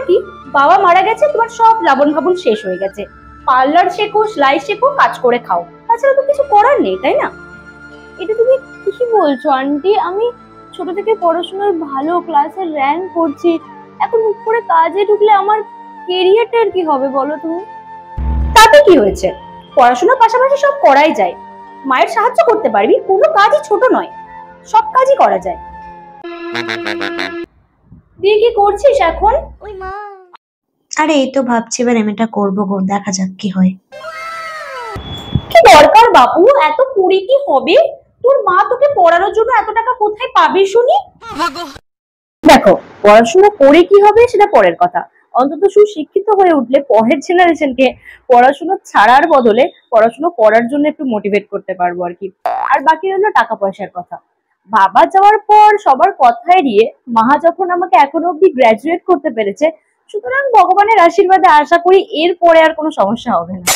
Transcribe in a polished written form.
কি, বাবা মারা গেছে, তোমার সব লাবণ ভাবন শেষ হয়ে গেছে, পার্লার শেখো, সেলাই শেখো, কাজ করে খাও, তাছাড়া তো কিছু করার নেই, তাই না? এটা তুমি কি বলছো আন্টি? আমি ছোট থেকে পড়াশোনায় ভালো ক্লাসের র্যাঙ্ক করছি, এখন হুট করে কাজে ঢুকলে আমার কেরিয়ারটার কি হবে বলো তুমি? তাতে কি হয়েছে, পড়াশোনার পাশাপাশি সব করাই যায়। মায়ের সাহায্য করতে পারবি, কোনো কাজই ছোট নয়, সব কাজই করা যায়। তুই কি করছিস এখন? আরে এই তো ভাবছি এবার এমএটা করবো গো, দেখা যাক কি হয়। কি দরকার বাবু, এত কুড়ি কি হবে? তোর মা তোকে পড়ানোর জন্য এত টাকা কোথায় পাবি শুনি? দেখো, পড়াশোনা করে কি হবে সেটা পরের কথা, অন্তত সুশিক্ষিত হয়ে উঠলে পরের জেনারেশনকে পড়াশোনা ছাড়ার বদলে পড়াশোনা করার জন্য একটু মোটিভেট করতে পারবো আর কি। আর বাকি হলো টাকা পয়সার কথা। বাবা যাওয়ার পর সবার কথা এড়িয়ে মা যখন আমাকে এখনো অব্দি গ্রাজুয়েট করতে পেরেছে, সুতরাং ভগবানের আশীর্বাদে আশা করি এরপরে আর কোনো সমস্যা হবে না।